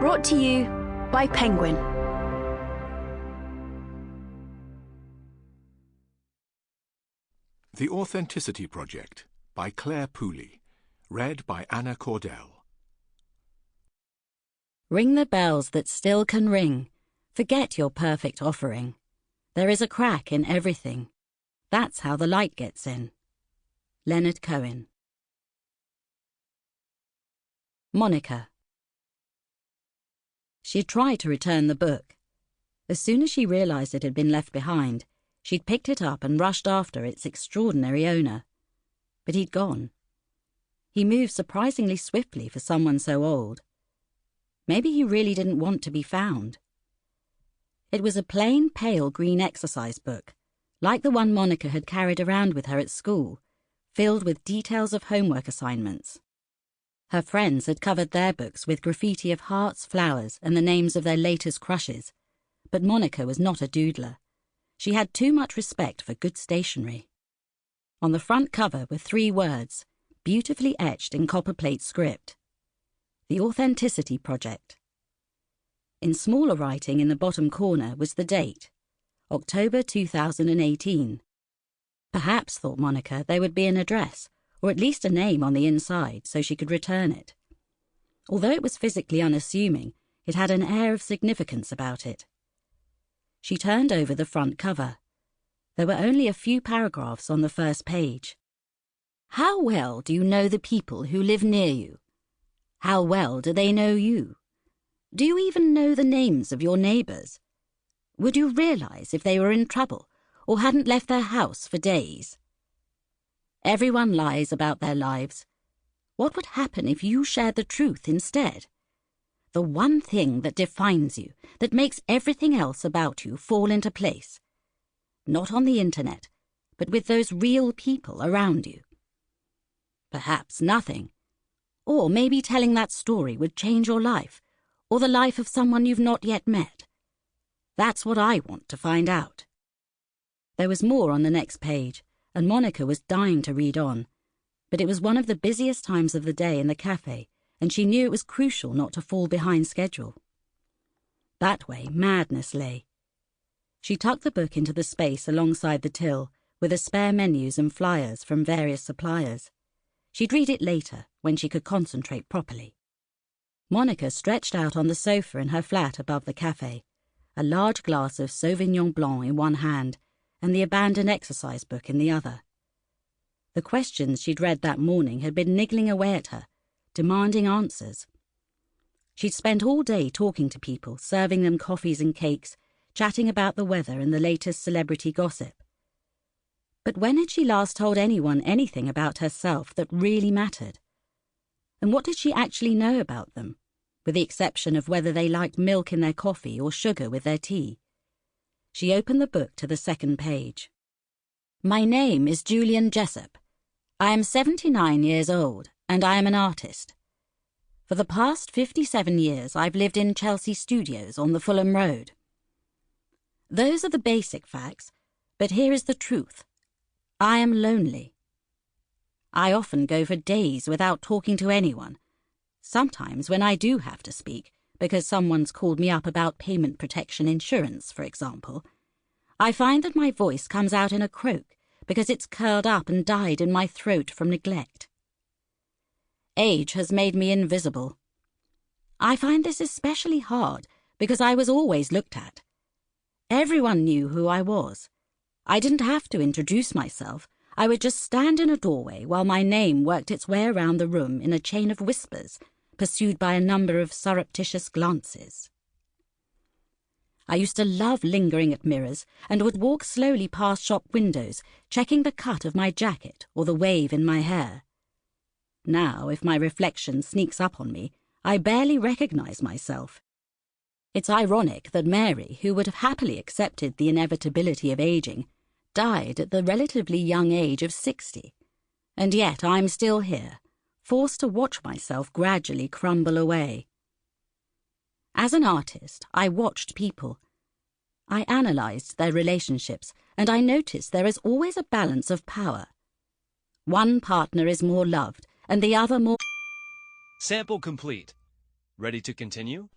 Brought to you by Penguin. The Authenticity Project by Clare Pooley. Read by Cordell. Ring the bells that still can ring. Forget your perfect offering. There is a crack in everything. That's how the light gets in. Leonard Cohen. Monica. She had tried to return the book. As soon as she realised it had been left behind, she'd picked it up and rushed after its extraordinary owner. But he'd gone. He moved surprisingly swiftly for someone so old. Maybe he really didn't want to be found. It was a plain, pale green exercise book, like the one Monica had carried around with her at school, filled with details of homework assignments. Her friends had covered their books with graffiti of hearts, flowers, and the names of their latest crushes, but Monica was not a doodler. She had too much respect for good stationery. On the front cover were 3 words, beautifully etched in copperplate script. The Authenticity Project. In smaller writing in the bottom corner was the date, October 2018. Perhaps, thought Monica, there would be an address, or at least a name on the inside, so she could return it. Although it was physically unassuming, it had an air of significance about it. She turned over the front cover. There were only a few paragraphs on the first page. How well do you know the people who live near you? How well do they know you? Do you even know the names of your neighbours? Would you realise if they were in trouble or hadn't left their house for days? Everyone lies about their lives. What would happen if you shared the truth instead? The one thing that defines you, that makes everything else about you fall into place. Not on the internet, but with those real people around you. Perhaps nothing. Or maybe telling that story would change your life, or the life of someone you've not yet met. That's what I want to find out. There was more on the next page, and Monica was dying to read on, but it was one of the busiest times of the day in the cafe, and she knew it was crucial not to fall behind schedule. That way, madness lay. She tucked the book into the space alongside the till, with the spare menus and flyers from various suppliers. She'd read it later, when she could concentrate properly. Monica stretched out on the sofa in her flat above the cafe, a large glass of Sauvignon Blanc in one hand, and the abandoned exercise book in the other. The questions she'd read that morning had been niggling away at her, demanding answers. She'd spent all day talking to people, serving them coffees and cakes, chatting about the weather and the latest celebrity gossip. But when had she last told anyone anything about herself that really mattered? And what did she actually know about them, with the exception of whether they liked milk in their coffee or sugar with their tea? She opened the book to the second page. My name is Julian Jessup. I am 79 years old, and I am an artist. For the past 57 years, I've lived in Chelsea Studios on the Fulham Road. Those are the basic facts, but here is the truth. I am lonely. I often go for days without talking to anyone. Sometimes when I do have to speak, because someone's called me up about payment protection insurance, for example, I find that my voice comes out in a croak because it's curled up and died in my throat from neglect. Age has made me invisible. I find this especially hard because I was always looked at. Everyone knew who I was. I didn't have to introduce myself. I would just stand in a doorway while my name worked its way around the room in a chain of whispers, pursued by a number of surreptitious glances. I used to love lingering at mirrors and would walk slowly past shop windows, checking the cut of my jacket or the wave in my hair. Now, if my reflection sneaks up on me, I barely recognize myself. It's ironic that Mary, who would have happily accepted the inevitability of aging, died at the relatively young age of 60, and yet I'm still here, forced to watch myself gradually crumble away. As an artist, I watched people. I analysed their relationships, and I noticed there is always a balance of power. One partner is more loved, and the other more... Sample complete. Ready to continue?